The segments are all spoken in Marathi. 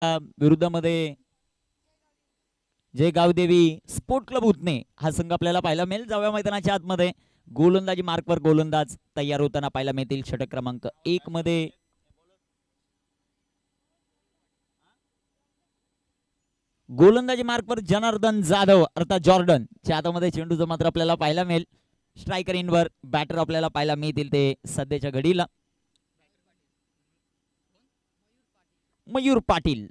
विरुद्धमध्ये जय गावदेवी स्पोर्ट क्लब उतने हा संघ आपल्याला पाहायला मिळेल. जाव्या मैदानाच्या आतमध्ये गोलंदाजी मार्कवर गोलंदाज तयार होताना पाहायला मिळतील. षटक क्रमांक 1 मध्ये गोलंदाजी मार्कवर जनार्दन जाधव अर्थात जॉर्डन च्या हातामध्ये चेंडूचं मात्र आपल्याला पाहायला मिळेल. स्ट्रायकर इनवर बॅटर आपल्याला पाहायला मिळतील ते सध्याच्या घडीला मयूर पाटील.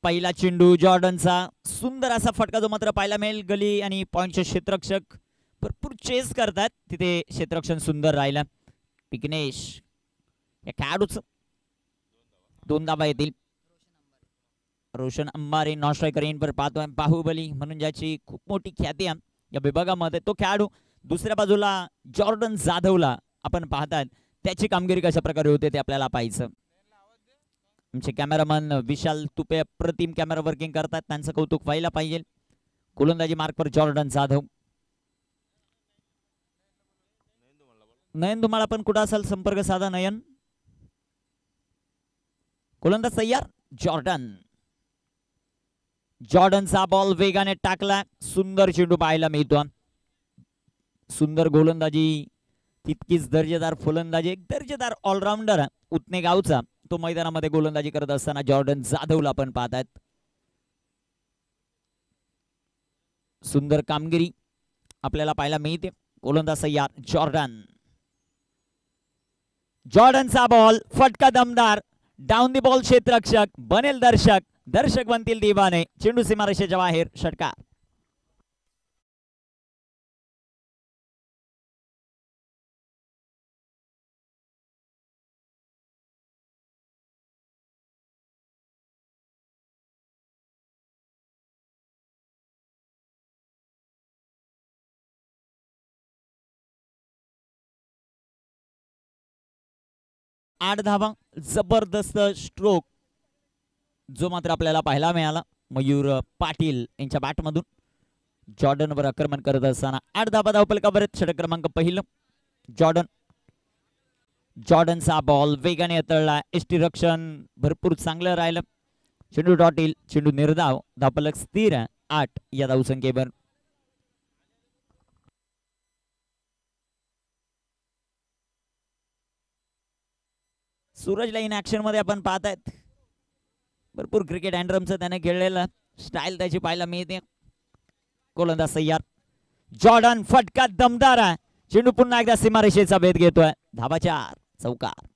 पहिला चेंडू जॉर्डनचा सुंदर असा फटका जो मात्र पाहायला मिळेल. गली आणि पॉइंटचे क्षेत्ररक्षक भरपूर चेस करतात तिथे क्षेत्ररक्षण सुंदर राहिला. विघ्नेश या खेळाडूच 2 धावा येतील. रोशन अंबारे नॉन स्ट्रायकर इनवर पाहतोय. बाहुबली म्हणून ज्याची खूप मोठी ख्याती आहे या विभागामध्ये तो खेळाडू. दुसऱ्या बाजूला जॉर्डन जाधवला आपण पाहतात त्याची कामगिरी कशा प्रकारे होते ते आपल्याला पाहायचं. आमचे कॅमेरामन विशाल तुपे अप्रतिम कॅमेरा वर्किंग करतात त्यांचं कौतुक व्हायला पाहिजे. गोलंदाजी मार्कवर जॉर्डन जाधव. नयन धुमाळ पण कुठं असाल संपर्क साधा नयन. गोलंदाज तयार जॉर्डन. जॉर्डनचा बॉल वेगाने टाकला. सुंदर चेंडू पाहायला मिळतो. सुंदर गोलंदाजी तितकीच दर्जेदार फलंदाजी एक दर्जेदार ऑलराऊंडर उतने गावचा तो मैदानामध्ये गोलंदाजी करत असताना जॉर्डन जाधवला पण पाहतात. सुंदर कामगिरी आपल्याला पाहायला मिळते. गोलंदाज तयार जॉर्डन. जॉर्डनचा बॉल फटका दमदार डाऊन दी बॉल क्षेत्ररक्षक बनेल दर्शक. दर्शक बनतील दिवाने. चेंडू सीमारेषेच्या बाहेर षटकार. आठ धावा जबरदस्त स्ट्रोक जो मात्र आपल्याला पाहायला मिळाला मयूर पाटील यांच्या बॅटमधून. जॉर्डनवर आक्रमण करत असताना 8 धावा धावफलकावर षटक क्रमांक पहिलं जॉर्डन. जॉर्डनचा बॉल वेगाने हाताळला. एसटी रक्षण भरपूर चांगलं राहिलं. चेंडू डॉट येईल. चेंडू निर्धाव. धावफलक स्थिर 8 या धावसंख्येवर. सूरज लाईन ऍक्शन मध्ये आपण पाहतायत भरपूर क्रिकेट अँड्रमचं त्याने खेळलेलं स्टाईल त्याची पाहायला मिळते. गोलंदाज तयार जॉर्डन. फटका दमदार. चेंडू पुन्हा एकदा सीमारेषेचा भेद घेतोय. धावा 4 चौकार.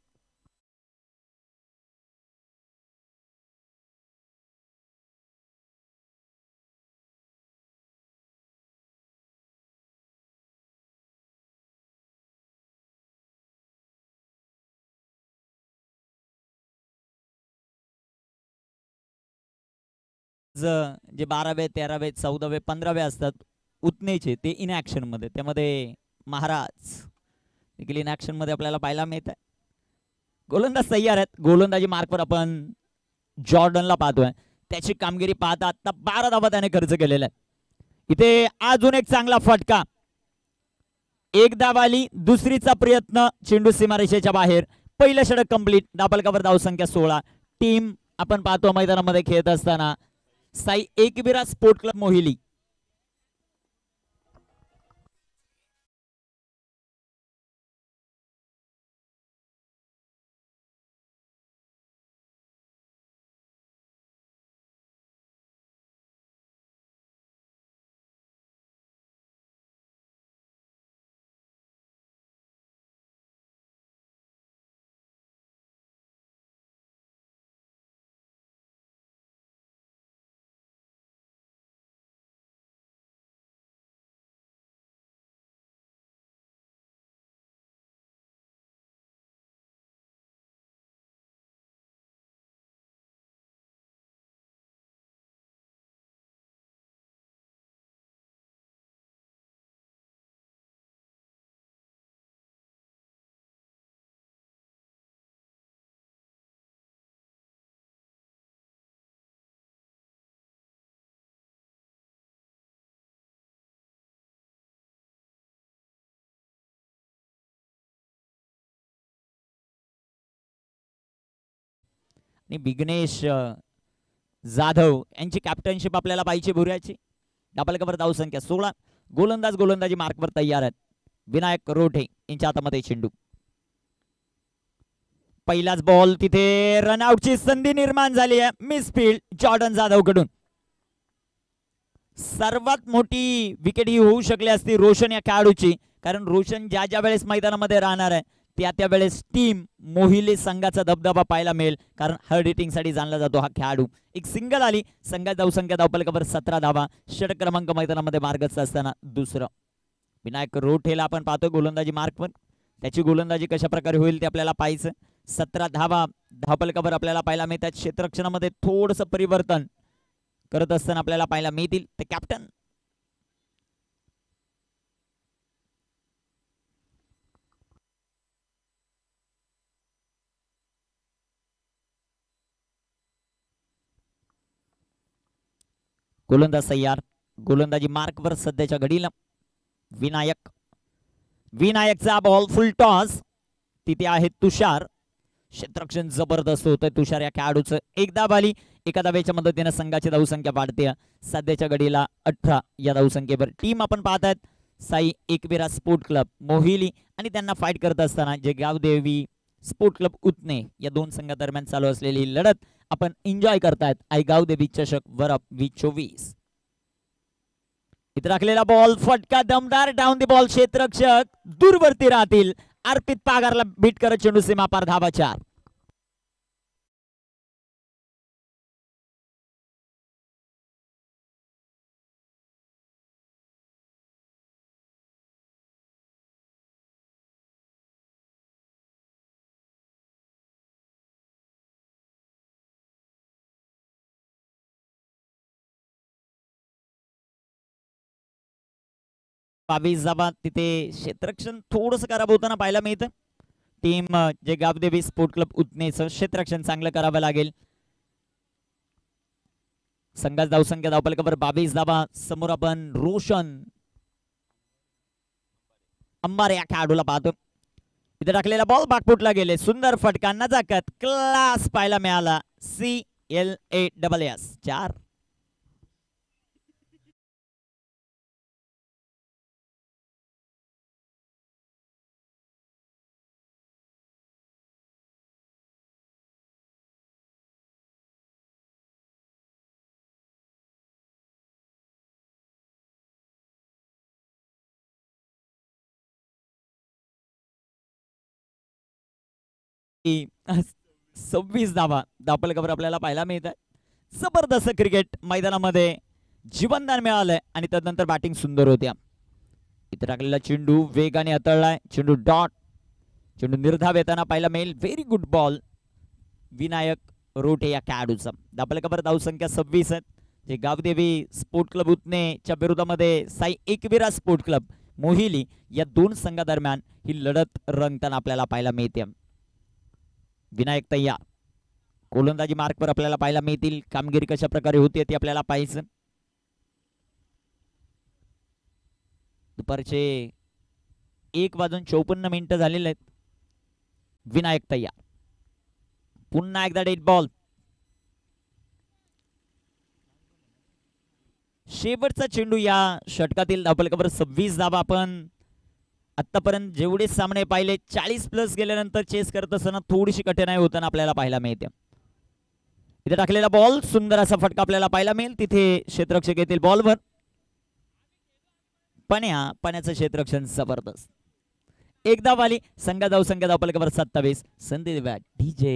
जे 12वे 13वे 14वे 15वे असतात उतनेचे ते इन ऍक्शन मध्ये त्यामध्ये महाराज देखील इन ऍक्शन मध्ये आपल्याला पाहायला मिळत आहे. गोलंदाज तयार आहेत. गोलंदाजी मार्कवर आपण जॉर्डनला पाहतोय. त्याची कामगिरी पाहता आता 12 धावा त्याने खर्च केलेला आहे. इथे अजून एक चांगला फटका. एक धाव आली. दुसरीचा प्रयत्न. चेंडू सीमारेषेच्या बाहेर. पहिलं षटक कंप्लीट. धावफलकावर धावसंख्या 16. टीम आपण पाहतो मैदानामध्ये खेळत असताना साई एकविरा स्पोर्ट क्लब मोहिली. आणि विघ्नेश जाधव यांची कॅप्टनशिप आपल्याला पाहिजे भुऱ्याची. धापलकावर धावसंख्या 16. गोलंदाजी मार्कवर तयार आहेत. विनायक रोठे यांच्या हातामध्ये चेंडू. पहिलाच बॉल तिथे रनआउटची संधी निर्माण झाली आहे. मिसफील्ड जॉर्डन जाधव कडून. सर्वात मोठी विकेट ही होऊ शकली असती रोशन या खेळाडूची, कारण रोशन ज्या ज्या वेळेस मैदानामध्ये राहणार आहे त्या वेळेस टीम मोहिले संघाचा दबदबा पाहायला मिळेल, कारण हार्ड हिटिंगसाठी जाणला जातो हा खेळाडू. एक सिंगल आली. संघात धावसंख्या धावपलकावर 17 धावा. षटक क्रमांक मैदानामध्ये मार्गस्थ असताना दुसरं. विनायक रोठेला आपण पाहतोय गोलंदाजी मार्कवर. त्याची गोलंदाजी कशा प्रकारे होईल ते आपल्याला पाहायचं. 17 धावा धावपलकावर आपल्याला पाहायला मिळतात. क्षेत्ररक्षणामध्ये थोडंसं परिवर्तन करत असताना आपल्याला पाहायला मिळतील ते कॅप्टन. गोलंदाज तयार. गोलंदाजी मार्कवर सध्याच्या घडीला विनायकचा बॉल फुल टॉस. तिथे आहे तुषार. क्षेत्ररक्षण जबरदस्त होतंय तुषार या खेळाडूचं. एकदा बाली एका धावेच्या मदतीने संघाची धावसंख्या वाढते. सध्याच्या घडीला 18 या धावसंख्येवर. टीम आपण पाहतात साई एकविरा स्पोर्ट क्लब मोहिली आणि त्यांना फाईट करत असताना जे गावदेवी स्पोर्ट क्लब उतने या दोन संघादरम्यान चालू असलेली लढत आपण एन्जॉय करतायत. आई गावदेवी चषक वरप 2024. इथे राखलेला बॉल फटका दमदार डाऊन दी बॉल. क्षेत्ररक्षक दूरवरती राहतील. अर्पित पागारला बीट करत चेंडू सीमा पार. धावा 4. बावीस धावा. तिथे क्षेत्ररक्षण थोडंसं खराब होताना पाहायला मिळतं. टीम जे गावदेवी स्पोर्ट क्लब उतनेचं क्षेत्ररक्षण चांगलं करावं लागेल. संघाच धावसंख्या धावपलकावर 22 धावा. समोर आपण रोशन अंबारे या खेळाडूला पाहतो. इथे टाकलेला बॉल बागफुटला गेले. सुंदर फटका नजाकत क्लास पाहायला मिळाला. CLASS 4. सव्वीस धावा धावपलकावर आपल्याला पाहायला मिळत आहे. जबरदस्त क्रिकेट मैदानामध्ये जीवनदान मिळालंय आणि त्यानंतर बॅटिंग सुंदर होत्या. इथे टाकलेला चेंडू वेगाने हाताळलाय. चेंडू डॉट. चेंडू निर्धाव येताना पाहायला मिळेल. Very good ball Vinayak Rothe या खेळाडूचा. धावपलकावर धावसंख्या 26 आहेत. जे गावदेवी स्पोर्ट क्लब उतनेच्या विरोधामध्ये साई एकविरा स्पोर्ट क्लब मोहिली या दोन संघादरम्यान ही लढत रंगताना आपल्याला पाहायला मिळते. विनायक तयार. गोलंदाजी मार्कवर आपल्याला पाहायला मिळतील. कामगिरी कशा प्रकारे होती ती आपल्याला पाहायचं. दुपारचे 1:54 झालेले आहेत. विनायक तयार. पुन्हा एकदा डेड बॉल. शेवटचा चेंडू या षटकातील धावपलकावर 26 धावा. आपण आतापर्यंत जेवढे सामने पाहिले 40+ गेल्यानंतर चेस करत असताना थोडीशी कठीणाई होताना आपल्याला पाहायला मिळते. इथे टाकलेला बॉल सुंदर असा फटका आपल्याला पाहायला मिळेल. तिथे क्षेत्ररक्षक येतील बॉलवर. पण्याचं क्षेत्ररक्षण जबरदस्त. एकदा वाली संघा धावसंख्या धावपलकावर 27. संदीप DJ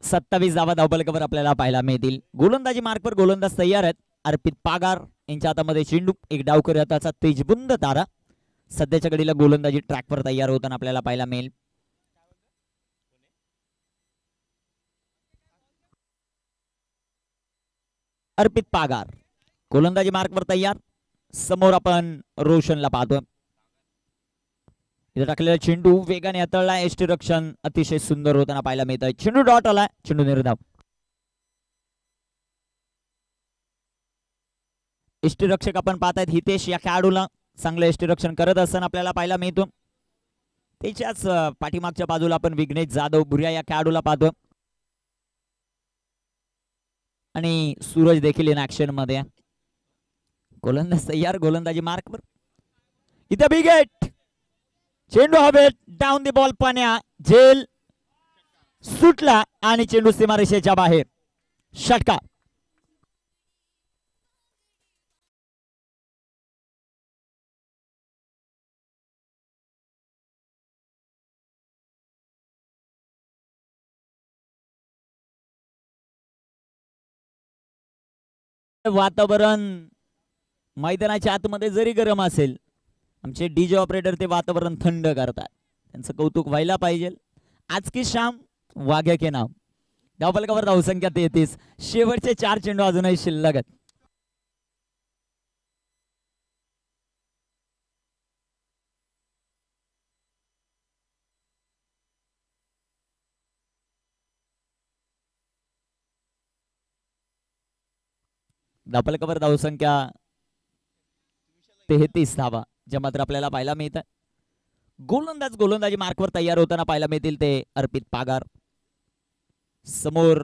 27 धावा धावफलकावर आपल्याला पाहायला मिळतील. गोलंदाजी मार्कवर गोलंदाज तयार आहेत. अर्पित पागार यांच्या हातामध्ये चेंडू, एक डावकर हाताचा तेजबुंद तारा. सध्याच्या घडीला गोलंदाजी ट्रॅकवर तयार होताना आपल्याला पाहायला मिळेल. अर्पित पागार गोलंदाजी मार्कवर तयार. समोर आपण रोशनला पाहतोय. इथे टाकलेला चेंडू वेगाने हाताळला. यष्टीरक्षण अतिशय सुंदर होताना पाहायला मिळत आहे. चेंडू डॉट आला, चेंडू निर्धाव. यष्टीरक्षक आपण पाहतायत हितेश या खेळाडूला चांगलं यष्टीरक्षण करत असताना आपल्याला पाहायला मिळतो. त्याच्याच पाठीमागच्या बाजूला आपण विघ्नेश जाधव भुरिया या खेळाडूला पाहतो आणि सूरज देखील इन ऍक्शन मध्ये. गोलंदाज तयार, गोलंदाजी मार्कवर. इथे बिग हिट, चेंडू हवेत, डाऊन द बॉल पाण्या, झेल सुटला आणि चेंडू सीमारेषेच्या बाहेर. षटकार. वातावरण मैदानाच्या आतमध्ये जरी गरम असेल, आमचे डीजे ऑपरेटर ते वातावरण थंड करतात. त्यांचं कौतुक व्हायला पाहिजे. आज की शाम वाघ्या के नाम. धावफलकावर धावसंख्या 33. शेवटचे 4 चेंडू अजूनही शिल्लक आहेत. धावफलकावर धावसंख्या 33 धावा ज्या मात्र आपल्याला पाहायला मिळतात. गोलंदाज गोलंदाजी मार्कवर तयार होताना पाहायला मिळतील ते अर्पित पागार. समोर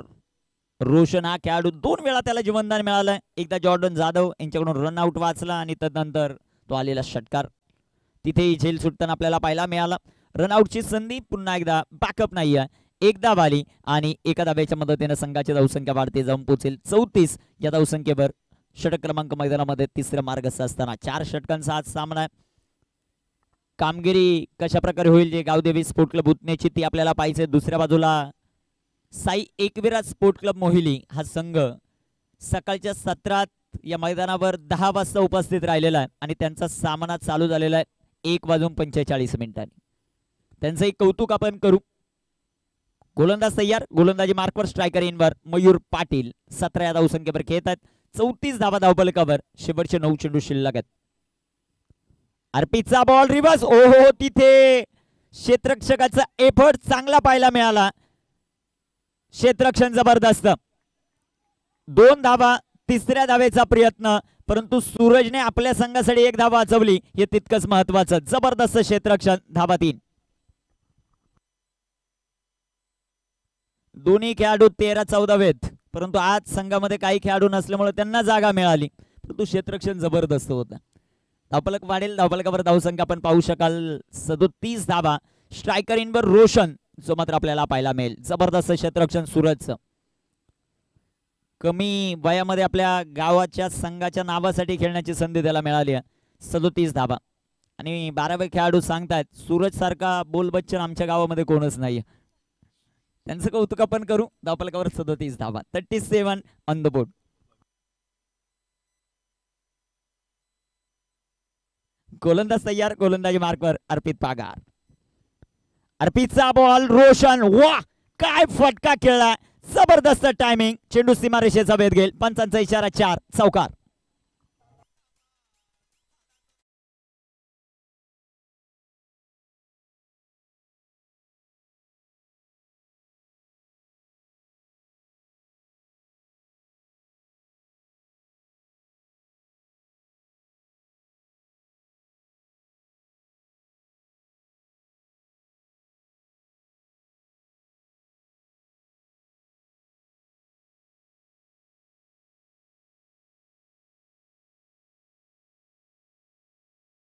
रोशन हा खेळाडू 2 वेळा त्याला जीवनदान मिळालं. एकदा जॉर्डन जाधव यांच्याकडून रनआउट वाचला आणि तदनंतर तो आलेला षटकार. तिथेही झेल सुटताना आपल्याला पाहायला मिळाला. रनआउटची संधी पुन्हा एकदा बॅकअप नाही आहे. एकदा वाली आणि एका धाब्याच्या मदतीने संघाची धावसंख्या वाढते जाऊन पोहोचेल 34 या धावसंख्येवर. षटक क्रमांक मैदानामध्ये तिसऱ्या मार्गस्थ असताना 4 षटकांचा आज सामना आहे. कामगिरी कशा प्रकारे होईल जे गावदेवी स्पोर्ट क्लब उतण्याची ती आपल्याला पाहिजे. दुसऱ्या बाजूला साई एकविरा स्पोर्ट क्लब मोहिली हा संघ सकाळच्या सत्रात या मैदानावर 10 वाजता उपस्थित राहिलेला आहे आणि त्यांचा सामना चालू झालेला आहे 1:45 त्यांचं एक कौतुक आपण करू. गोलंदाज तयार, गोलंदाजी मार्कवर, स्ट्रायकर इनवर मयूर पाटील 17 या धावसंख्येवर खेळत आहेत. 34 धावा धावफलकावर. शेवटचे 9 चेंडू शिल्लक आहेत. अर्पितचा बॉल रिव्हर्स. ओहो, तिथे क्षेत्ररक्षकाचा एफर्ट चांगला पाहायला मिळाला. क्षेत्ररक्षण जबरदस्त. 2 धावा, तिसऱ्या धावेचा प्रयत्न, परंतु सूरजने आपल्या संघासाठी 1 धावा वाचवली. हे तितकंच महत्वाचं. जबरदस्त क्षेत्ररक्षण. धावा 3. दोन्ही खेळाडू 13-14 आहेत, परंतु आज संघामध्ये काही खेळाडू नसल्यामुळे त्यांना जागा मिळाली, परंतु क्षेत्ररक्षण जबरदस्त होतं. धावफलक वाढेल. धावफलकावर धावसंख्या आपण पाहू शकाल 37 धावा. स्ट्रायकर इनवर रोशन जो मात्र आपल्याला पाहायला मिळेल. जबरदस्त क्षेत्ररक्षण सूरजचं. कमी वयामध्ये आपल्या गावाच्या संघाच्या नावासाठी खेळण्याची संधी त्याला मिळाली आहे. 37 धावा. आणि 12वे खेळाडू सांगतायत सूरज सारखा बोल बच्चन आमच्या गावामध्ये कोणच नाही. त्यांचं कौतुक आपण करू. धावफलकावर 37 धावा. 37 ऑन द बोर्ड. गोलंदाज तयार, गोलंदाजी मार्कवर अर्पित पागार. अर्पितचा बॉल रोशन. वा, काय फटका खेळला. जबरदस्त टायमिंग. चेंडू सीमारेषेचा भेद घेईल. पंचांचा इशारा 4. चौकार.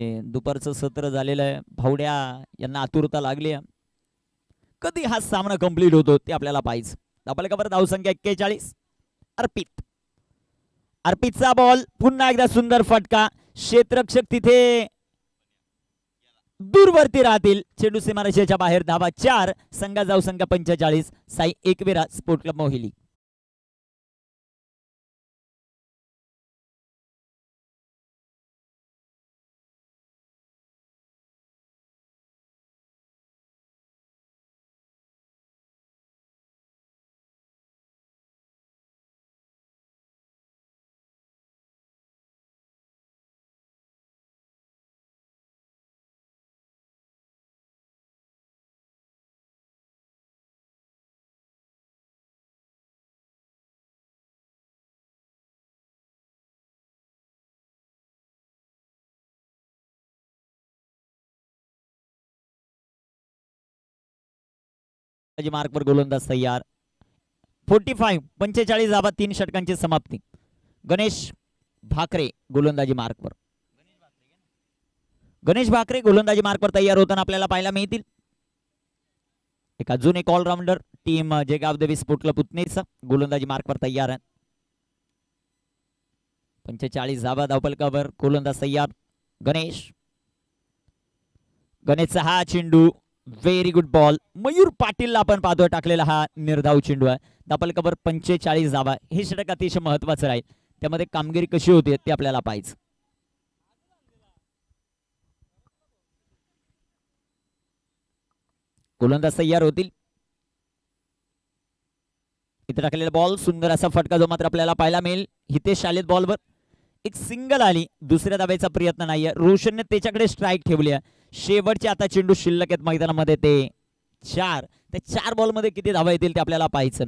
दुपारचं सत्र झालेलं आहे. भावड्या यांना आतुरता लागली आहे. कधी हा सामना कंप्लीट होतो ते आपल्याला पाहिजे. धावफलकावर धावसंख्या 41. अर्पित. अर्पितचा बॉल. पुन्हा एकदा सुंदर फटका. क्षेत्ररक्षक तिथे दूरवरती राहतील. चेंडू सीमारेषेच्या बाहेर. धावा 4. संघाचा धावसंख्या 45. Sai Ekvira sport club Mohili. मार्कवर गोलंदाज तयार. 45 धावा 3 षटकांची समाप्ती. गणेश भाकरे गोलंदाजी मार्कवर. गणेश भाकरे गोलंदाजी मार्कवर तयार होताना आपल्याला पाहायला मिळतील. एक अजून एक ऑलराऊंडर टीम जेगावदेवी स्पोर्ट क्लब पुतनेचा गोलंदाजी मार्कवर तयार आहे. 45 धावा धावफलकावर. गोलंदाज तयार. गणेश. गणेशचा हा चेंडू व्हेरी गुड बॉल. मयूर पाटीलला आपण पाहतोय टाकलेला हा निर्धाव चेंडू आहे. धावफलकावर 45 धावा. हे षटक अतिशय महत्वाचं राहील. त्यामध्ये कामगिरी कशी होते ते आपल्याला पाहायचं. गोलंदाज तयार होतील. इथे टाकलेला बॉल सुंदर असा फटका जो मात्र आपल्याला पाहायला मिळेल. हितेश शालेत बॉलवर एक सिंगल आली. दुसऱ्या धावेचा प्रयत्न नाहीये. रोशनने त्याच्याकडे स्ट्राईक ठेवली आहे. शेवटचे आता चेंडू शिल्लक आहेत मैदानामध्ये ते 4. त्या 4 बॉलमध्ये किती धावा येतील ते आपल्याला पाहायचं.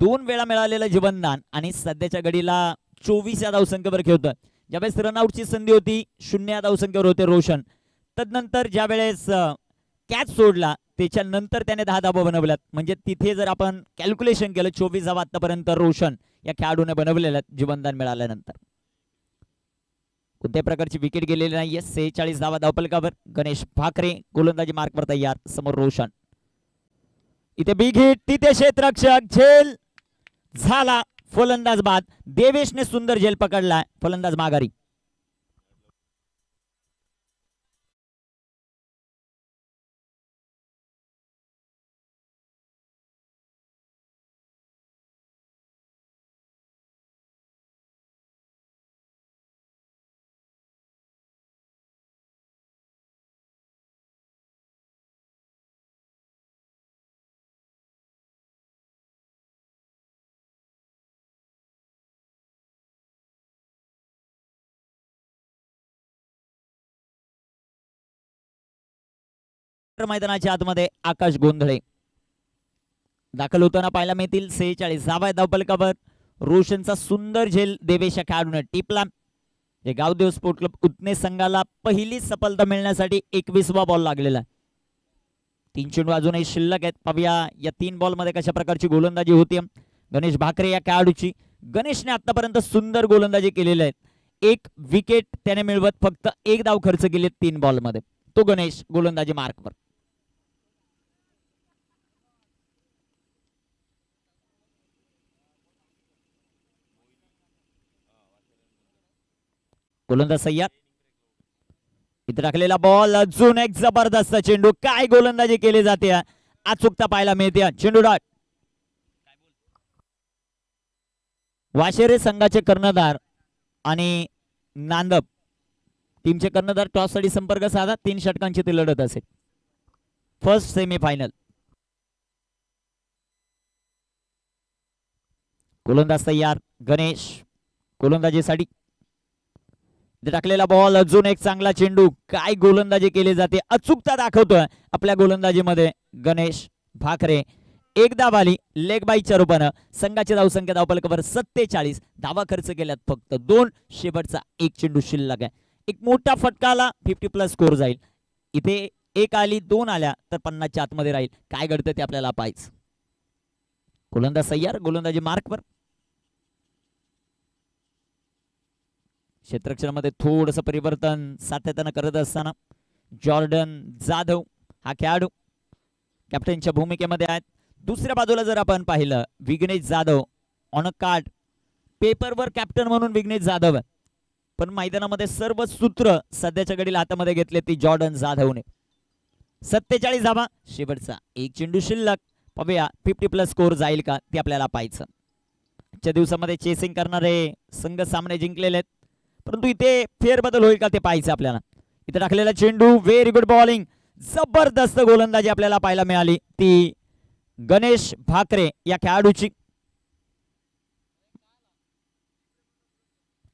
2 वेळा मिळालेलं जीवनदान आणि सध्याच्या घडीला 24 या धावसंख्येवर खेळतोय. ज्यावेळेस रनआउटची संधी होती 0 या धावसंख्येवर होते रोशन. तदनंतर ज्यावेळेस कॅच सोडला त्याच्यानंतर त्याने 10 धावा बनवल्यात. म्हणजे तिथे जर आपण कॅल्क्युलेशन केलं 24 धावा आतापर्यंत रोशन या खेळाडूने बनवलेल्या जीवनदान मिळाल्यानंतर. कोणत्याही प्रकारची विकेट गेलेली नाहीये. 46 धावा धावफलकावर. गणेश भाकरे गोलंदाजी मार्कवर तयार. समोर रोशन. इथे बिग हिट. तिथे क्षेत्ररक्षक. झेल झाला. फलंदाज बाद. देवेशने सुंदर झेल पकडला. फलंदाज माघारी. मैदानाच्या आतमध्ये आकाश गोंधळे दाखल होताना पाहायला मिळतील. 46 धावा धावफलकावर. रोशनचा सुंदर झेल देवेश या खेळाडूने टिपला. जे गावदेव स्पोर्ट क्लब उतने संघाला पहिली सफलता मिळण्यासाठी 21वा बॉल लागलेला. 3 चेंडू अजूनही शिल्लक आहेत. पाहूया या 3 बॉलमध्ये कशा प्रकारची गोलंदाजी होती गणेश भाकरे या खेळाडूची. गणेशने आतापर्यंत सुंदर गोलंदाजी केलेली आहे. 1 विकेट त्याने मिळवत फक्त 1 धाव खर्च केले 3 बॉलमध्ये. तो गणेश गोलंदाजी मार्कवर. गोलंदाज तयार. इथे टाकलेला बॉल. अजून एक जबरदस्त चेंडू. काय गोलंदाजी केली जाते. अचूकता पाहायला मिळते. चेंडू डॉट. वाशेरे संघाचे कर्णधार आणि नांदप टीमचे कर्णधार टॉस साठी संपर्क साधा. 3 षटकांची ती लढत असेल. First semifinal. गोलंदाज तयार. गणेश गोलंदाजीसाठी. टाकलेला बॉल. अजून एक चांगला चेंडू. काय गोलंदाजी केली जाते. अचूकता दाखवतोय आपल्या गोलंदाजीमध्ये गणेश भाकरे. 1 धाव आली लेग बाईच्या रूपानं. संघाची धावसंख्या धावफलकावर 47. धावा खर्च केल्यात फक्त 2. शेवटचा 1 चेंडू शिल्लक आहे. एक मोठा फटका आला 50+ स्कोर जाईल. इथे 1 आली 2 आल्या तर 50च्या आतमध्ये राहील. काय घडतं ते आपल्याला पाहायचं. गोलंदाज तयार. गोलंदाजी मार्कवर. क्षेत्ररक्षणामध्ये थोडंसं परिवर्तन सातत्यानं करत असताना जॉर्डन जाधव हा खेळाडू कॅप्टनच्या भूमिकेमध्ये आहेत. दुसऱ्या बाजूला जर आपण पाहिलं Vighnesh Jadhav on a card पेपरवर कॅप्टन म्हणून विघ्नेश जाधव आहे. पण मैदानामध्ये सर्व सूत्र सध्याच्या घडीला हातामध्ये घेतले ती जॉर्डन जाधवने. 47 धावा, शेवटचा एक चेंडू शिल्लक. पाहूया 50+ स्कोर जाईल का ते आपल्याला पाहायचं. आजच्या दिवसामध्ये चेसिंग करणारे संघ सामने जिंकलेले आहेत, परंतु इथे फेरबदल होईल का ते पाहायचं आपल्याला. इथे टाकलेला चेंडू, व्हेरी गुड बॉलिंग, जबरदस्त गोलंदाजी आपल्याला पाहायला मिळाली ती गणेश भाकरे या खेळाडूची.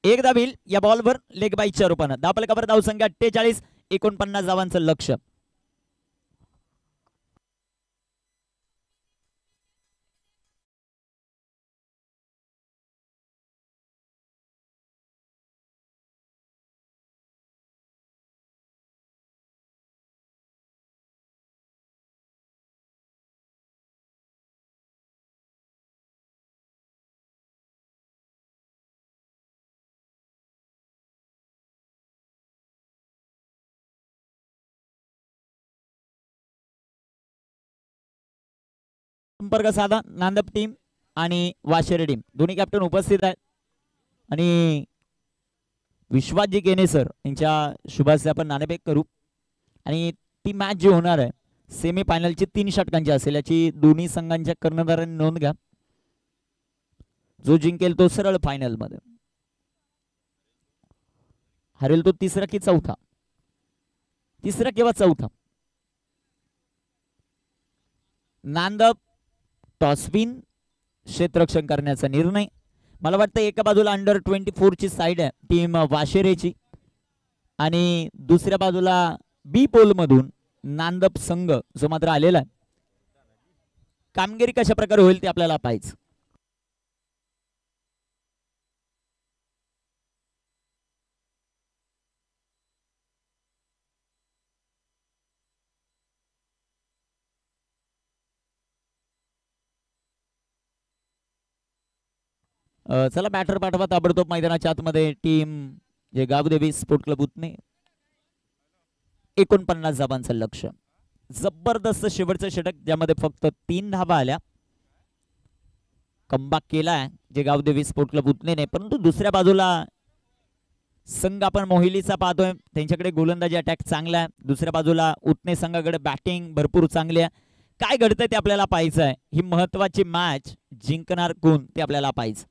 एक धाबील या बॉलवर लेग बाईच्या रूपानं. धावफलकावर धावसंख्या 48, 49 धावांचं लक्ष. संपर्क साधा नांदप टीम आणि वाशेरे टीम दोन्ही कॅप्टन उपस्थित आहेत आणि विश्वासजी केने सर यांच्या शुभाचे आपण नाणेफेक करू. आणि ती मॅच जी होणार आहे सेमी फायनलची 3 षटकांची असेल याची दोन्ही संघांच्या कर्णधारांनी नोंद घ्या. जो जिंकेल तो सरळ फायनल मध्ये, हरेल तो तिसरा की चौथा, तिसरा किंवा चौथा. नांदप टॉसविन क्षेत्ररक्षण करण्याचा निर्णय. मला वाटतं एका बाजूला अंडर-24 ची साइड आहे टीम वाशेरेची आणि दुसऱ्या बाजूला बी पोल मधून नांदप संघ जो मात्र आलेला आहे. कामगिरी कशा प्रकारे होईल ते आपल्याला पाहायचं. चला बॅटर पाठवा ताबडतोब मैदानाच्या आतमध्ये. टीम जे गावदेवी स्पोर्ट क्लब उतने 49 धावांचं लक्ष. जबरदस्त शेवटचं षटक ज्यामध्ये फक्त 3 धावा आल्या. कमबॅक केलाय जे गावदेवी स्पोर्ट क्लब उतनेने, परंतु दुसऱ्या बाजूला संघ आपण मोहिलीचा पाहतोय त्यांच्याकडे गोलंदाजी अटॅक चांगला आहे. दुसऱ्या बाजूला उतने संघाकडे बॅटिंग भरपूर चांगली आहे. काय घडतंय ते आपल्याला पाहायचं आहे. ही महत्वाची मॅच जिंकणार कोण ते आपल्याला पाहायचं.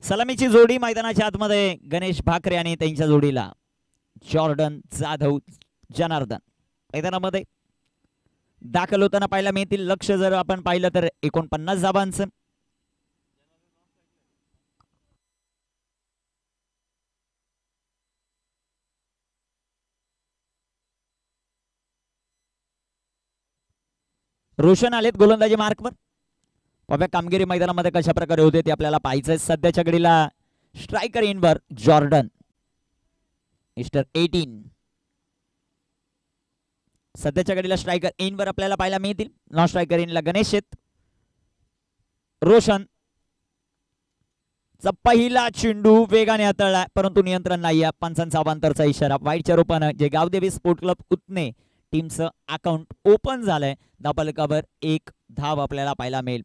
सलामीची जोडी मैदानाच्या आतमध्ये गणेश भाकरे आणि त्यांच्या जोडीला जॉर्डन जाधव जनार्दन मैदानामध्ये दाखल होताना पाहायला मिळतील. लक्ष जर आपण पाहिलं तर 49 धावांचं. रोशन आलेत गोलंदाजी मार्कवर. पाहूया कामगिरी मैदानामध्ये कशा प्रकारे होते ते आपल्याला पाहायचंय. सध्याच्या घडीला स्ट्रायकर इनवर जॉर्डन मिस्टर 18. सध्याच्या घडीला स्ट्रायकर इनवर आपल्याला पाहायला मिळतील. नॉन स्ट्रायकर इनला गणेश आहेत. रोशन चा पहिला चेंडू वेगाने हाताळला परंतु नियंत्रण नाही. पंचांचा अवांतरचा इशारा. वाईटच्या रूपानं जे गावदेवी स्पोर्ट क्लब उतने टीमचं अकाउंट ओपन झालंय. धावफलकावर 1 धाव आपल्याला पाहायला मिळेल.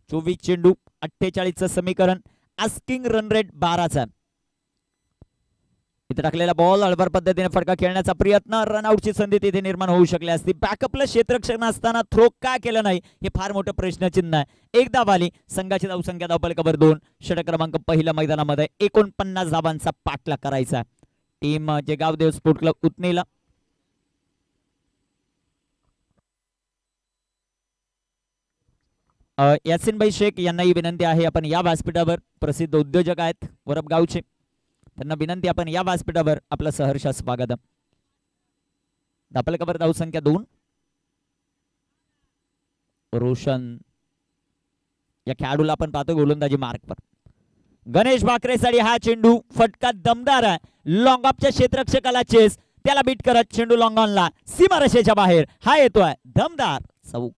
24 चेंडू 48चं समीकरण. आस्किंग रन रेट 12चा. इथे टाकलेला बॉल हळबर पद्धतीने फटका खेळण्याचा प्रयत्न. रनआउटची संधी तिथे निर्माण होऊ शकली असती. बॅकअपला क्षेत्ररक्षण असताना थ्रो का केलं नाही हे फार मोठं प्रश्नचिन्ह आहे. एक धाव आली. संघाची धावसंख्या धावफलकावर 2. षटक क्रमांक पहिल्या मैदानामध्ये 49 धावांचा पाठलाग करायचा. टीम जे गावदेव स्पोर्ट क्लब उतनेला यासिनभाई शेख यांनाही विनंती आहे आपण या व्यासपीठावर, प्रसिद्ध उद्योजक आहेत वरपगावचे, त्यांना विनंती आपण या व्यासपीठावर आपलं सहर्ष स्वागत. धावफलकावर धावसंख्या 2. रोशन या खेळाडूला आपण पाहतो गोलंदाजी मार्कवर. गणेश भाकरेसाठी हा चेंडू फटका दमदार आहे. लॉंग ऑफच्या क्षेत्ररक्षकाला चेस, त्याला बीट करत चेंडू लॉंग ऑनला सीमारेषेच्या बाहेर. हा येतोय दमदार चौक.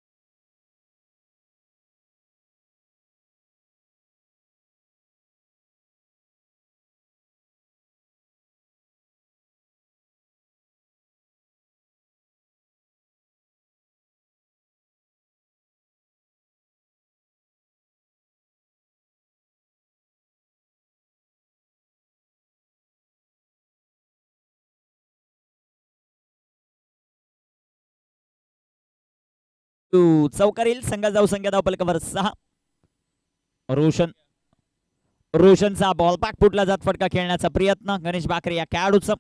चौकारील संघाचा धावसंख्या धावफलकावर 6. रोशनचा बॉल पाक फुटला जात फटका खेळण्याचा प्रयत्न. गणेश भाकरे या खेळाडूचा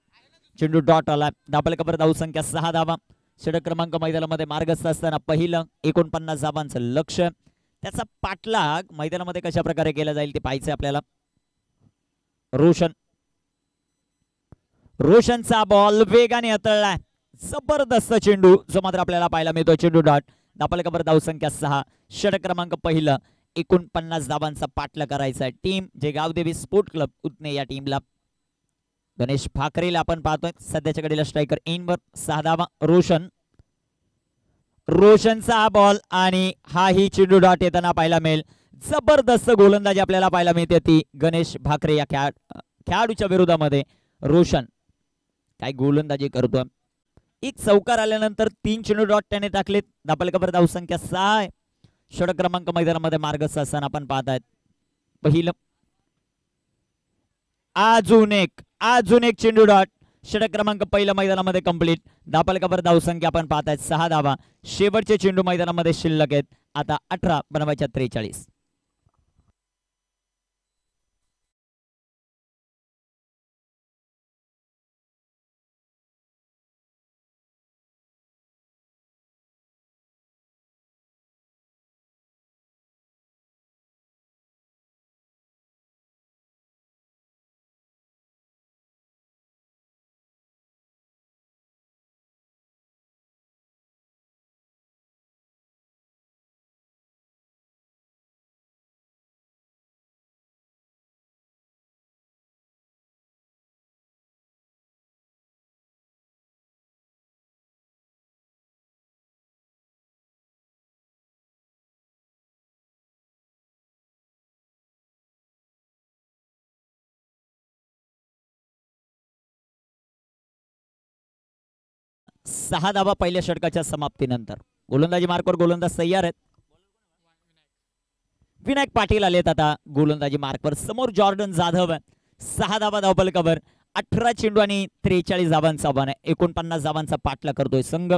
चेंडू डॉट आला. धावफलकावर धावसंख्या 6 धावा. षटक क्रमांक मैदानामध्ये मार्गस्थ असताना पहिलं 49 धावांचं लक्ष. त्याचा पाठलाग मैदानामध्ये कशा प्रकारे केला जाईल ते पाहायचं आपल्याला. रोशनचा बॉल वेगाने हाताळलाय. जबरदस्त चेंडू जो मात्र आपल्याला पाहायला मिळतो. चेंडू डॉट. धावफलकावर धावसंख्या 6. षटक क्रमांक पहिलं 49 धावांचा पाठलाग करायचा. टीम जे गावदेवी स्पोर्ट क्लब उतने या टीमला गणेश भाकरेला आपण पाहतोय. सध्याच्या घडीला स्ट्रायकर इनवर 6 धावा. रोशनचा बॉल आणि हाही चेंडू डॉट येताना पाहायला मिळेल. जबरदस्त गोलंदाजी आपल्याला पाहायला मिळते ती गणेश भाकरे या खेळाडूच्या विरोधामध्ये. रोशन काय गोलंदाजी करतोय. एक चौकार आल्यानंतर 3 चेंडू डॉट त्याने टाकलेत. धावफलकावर धावसंख्या 6 आहे. षटक क्रमांक मैदानामध्ये मार्गस्थ असताना आपण पाहतायत पहिलं. अजून एक चेंडू डॉट. षटक क्रमांक पहिल्या मैदानामध्ये कंप्लीट. धावफलकावर धावसंख्या आपण पाहतायत 6 धावा. शेवटचे चेंडू मैदानामध्ये शिल्लक आहेत. आता 18 बनवायच्या 43. सहा धावा पहिल्या षटकाच्या समाप्तीनंतर. गोलंदाजी मार्कवर गोलंदाज तयार आहेत. विनायक पाटील आलेत आता गोलंदाजी मार्कवर. समोर जॉर्डन जाधव आहे. 6 धावा धावफलकावर. 18 चेंडू आणि 43 धावांचा आव्हान आहे. 49 धावांचा पाठलाग करतोय संघ.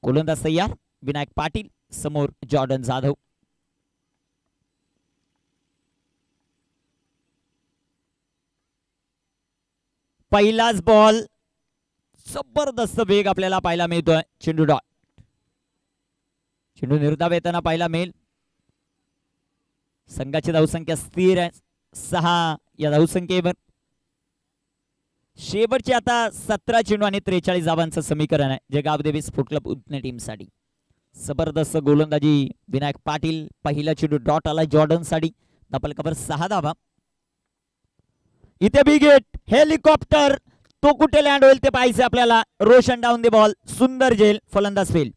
गोलंदाज तयार. विनायक पाटील समोर जॉर्डन जाधव. पहिलाच बॉल. जबरदस्त वेग आपल्याला पाहायला मिळतोय. चेंडू डॉट. चेंडू निर्धाव येताना पाहायला मिळेल. संघाची धावसंख्या स्थिर आहे 6 या धावसंख्येवर. शेवटचे आता 17 चेंडू आणि 43 धावांचं समीकरण आहे जे गावदेवी स्पोर्ट क्लब उतने टीमसाठी. जबरदस्त गोलंदाजी विनायक पाटील. पहिला चेंडू डॉट आला जॉर्डन साठी. धापलकावर 6 धावा. इथे बिग हिट हेलिकॉप्टर. तो कुठे लँड होईल ते पाहायचे आपल्याला. Roshan down the ball. सुंदर झेल. फलंदाज फेल.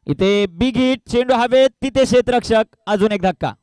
इथे बिग हिट. चेंडू हवेत. तिथे क्षेत्ररक्षक. अजून एक धक्का.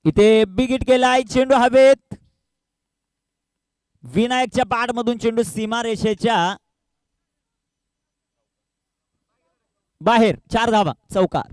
इथे बिग हिट केलाय. चेंडू हवेत. विनायकच्या पाठ मधून चेंडू सीमारेषेच्या बाहेर. 4 धावा. चौकार.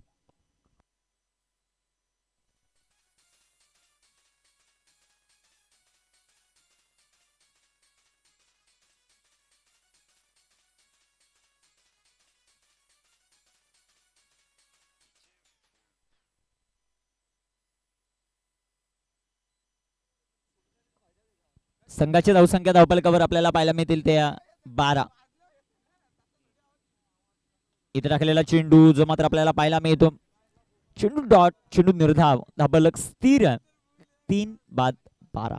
संघाची धावसंख्या धावफलकावर आपल्याला पाहायला मिळतील ते 12. इथे टाकलेला चेंडू जो मात्र आपल्याला पाहायला मिळतो, चेंडू डॉट, चेंडू निर्धाव, धावफलक स्थिर 3/12.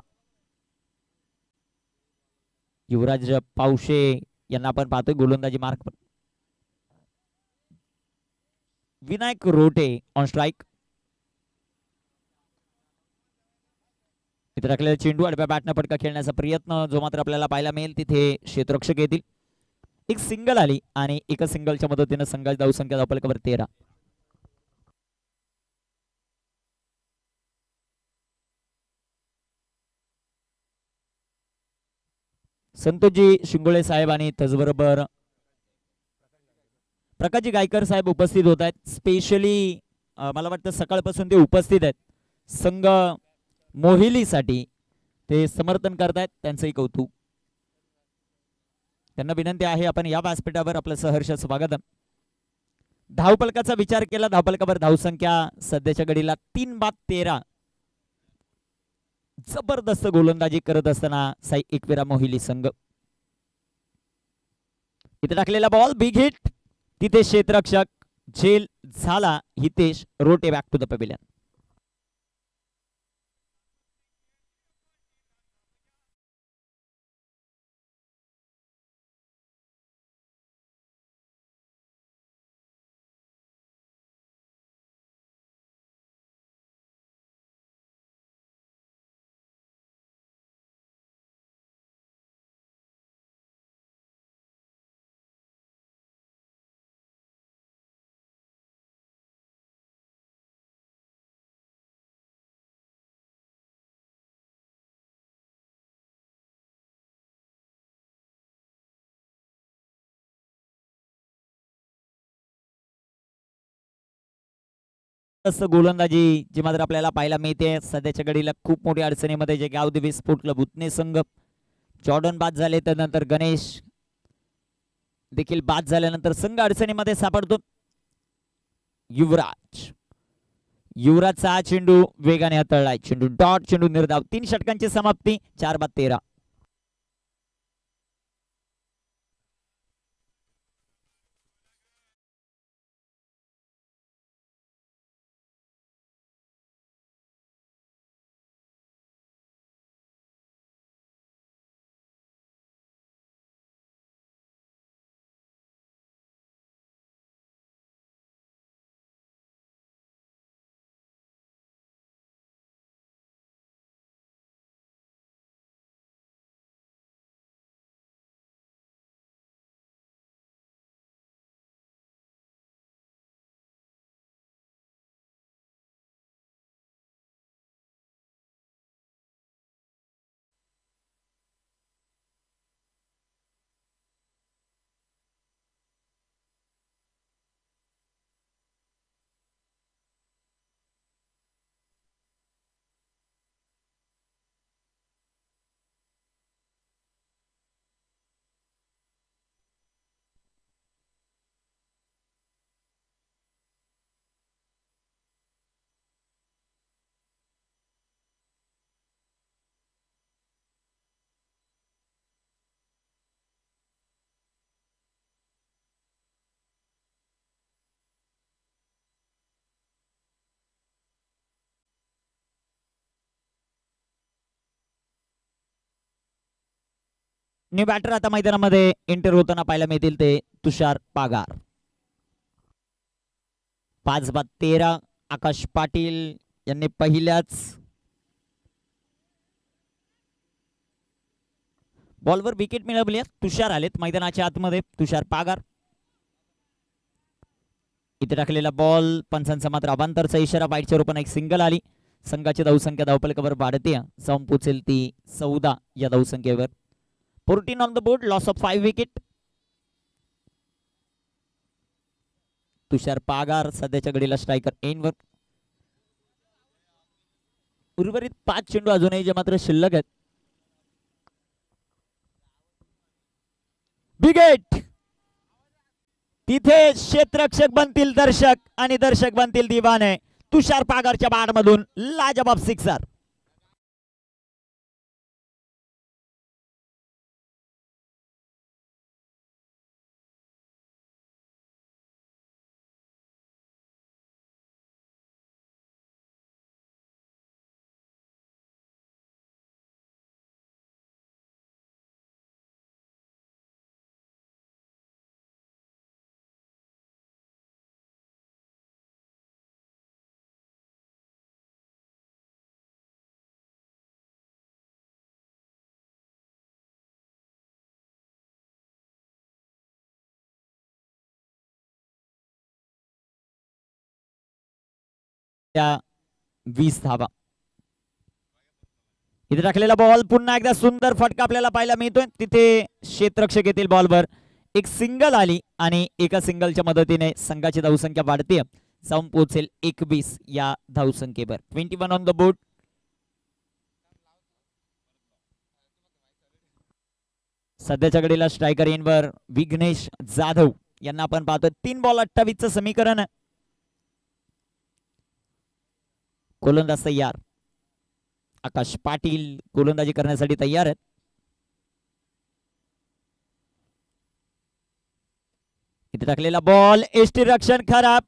युवराज पावशे यांना आपण पाहतोय गोलंदाजी mark. Vinayak Rote on strike. इथे टाकलेला चेंडू आडव्या बॅटनं फटका खेळण्याचा प्रयत्न जो मात्र आपल्याला पाहायला मिळेल, तिथे क्षेत्ररक्षक येतील. एक सिंगल आली आणि एका सिंगलच्या मदतीनं संघाची धावसंख्या धावफलकावर 13. संतोषजी शिंगोळे साहेब आणि त्याचबरोबर प्रकाशजी गायकर साहेब उपस्थित होत आहेत. स्पेशली मला वाटतं सकाळपासून ते उपस्थित आहेत. संघ मोहिलीसाठी ते समर्थन करतायत, त्यांचंही कौतुक. त्यांना विनंती आहे आपण या व्यासपीठावर आपलं सहर्ष स्वागत. धावफलकाचा विचार केला, धावफलकावर धावसंख्या सध्याच्या घडीला 3/13. जबरदस्त गोलंदाजी करत असताना साई एकविरा मोहिली संघ. इथे टाकलेला बॉल बिग हिट, तिथे क्षेत्ररक्षक झेल झाला. Hitesh Rote back to the pavilion. गोलंदाजी जी मात्र आपल्याला पाहायला मिळते सध्याच्या घडीला खूप मोठ्या अडचणीमध्ये, जे गावदेवी स्पोर्ट क्लब उतने संघ. जॉर्डन बाद झाले, त्यानंतर गणेश देखील बाद झाल्यानंतर संघ अडचणीमध्ये सापडतो. युवराजचा चेंडू वेगाने हाताळलाय, चेंडू डॉट, चेंडू निर्धाव. 3 षटकांची समाप्ती 4/13. न्यू बॅटर आता मैदानामध्ये एंटर होताना पाहायला मिळतील ते तुषार पागार. 5/13. आकाश पाटील यांनी पहिल्याच बॉलवर विकेट मिळवली. तुषार आलेत मैदानाच्या आतमध्ये, तुषार पागार. इथे टाकलेला बॉल, पंचांचा मात्र अवांतरचा इशारा, वाईटच्या रूपाने एक सिंगल आली. संघाची धावसंख्या धावफलकावर वाढते, जाऊन पोचेल ती 14 या धावसंख्येवर. 14 on the board, loss of 5 wicket. Tushar Pagar सध्याच्या घडीला स्ट्रायकर एनवर. उर्वरित 5 चेंडू अजूनही जे मात्र शिल्लक आहेत. विकेट, तिथे क्षेत्ररक्षक बनतील दर्शक आणि दर्शक बनतील दिवाने. तुषार पागारच्या बॅटमधून लाजवाब सिक्सर. 20 धावा. इथे टाकलेला बॉल पुन्हा एकदा सुंदर फटका आपल्याला पाहायला मिळतोय. तिथे क्षेत्ररक्षक येतील बॉलवर. एक सिंगल आली आणि एका सिंगलच्या मदतीने संघाची धावसंख्या वाढते, जाऊन पोहोचेल 21 या धावसंख्येवर. 21 ऑन द बोर्ड. सध्याच्या घडीला स्ट्रायकर इनवर विघ्नेश जाधव यांना आपण पाहतोय. 3 बॉल 28 चं समीकरण. गोलंदाज तयार. आकाश पाटील गोलंदाजी करण्यासाठी तयार आहेत. इथे टाकलेला बॉल एष्टी रक्षण खराब.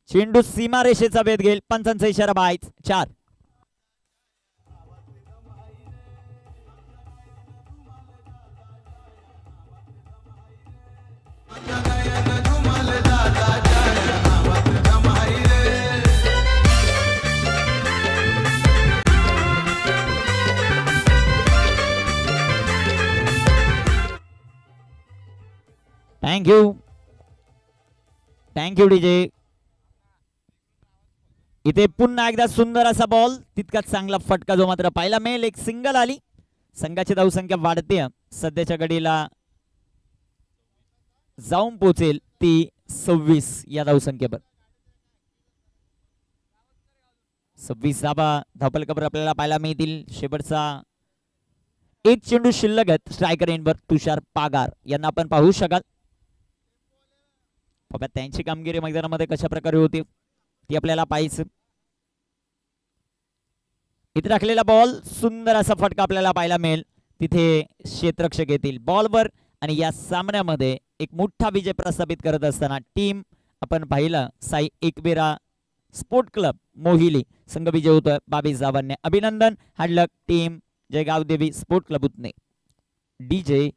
चेंडू सीमारेषेचा भेद घेईल. पंचांचा इशारा बायच 4. Thank you DJ. इथे पुन्हा एकदा सुंदर असा बॉल, तितकाच चांगला फटका जो मात्र पाहायला मिळेल. एक सिंगल आली. संघाची धावसंख्या वाढते, सध्याच्या घडीला जाऊन पोहोचेल ती 26 या धावसंख्येवर. 26 धावा धावफलकावर आपल्याला पाहायला मिळतील. शेवटचा एक चेंडू शिल्लक आहेत. स्ट्रायकर एंडवर तुषार पागार यांना आपण पाहू शकाल. बाबा त्यांची कामगिरी मैदानामध्ये कशा प्रकारे होती ती आपल्याला पाहायचं. इथे टाकलेला बॉल सुंदर असा फटका आपल्याला पाहायला मिळेल. तिथे क्षेत्ररक्षक येतील बॉलवर आणि या सामन्यामध्ये एक मोठा विजय प्रस्थापित करत असताना टीम आपण पाहिलं साई एकविरा स्पोर्ट क्लब मोहिली संघ विजय होतोय 22 धावांनी. अभिनंदन. हार्ड लक टीम जयगाव देवी स्पोर्ट क्लब उतने. डीजे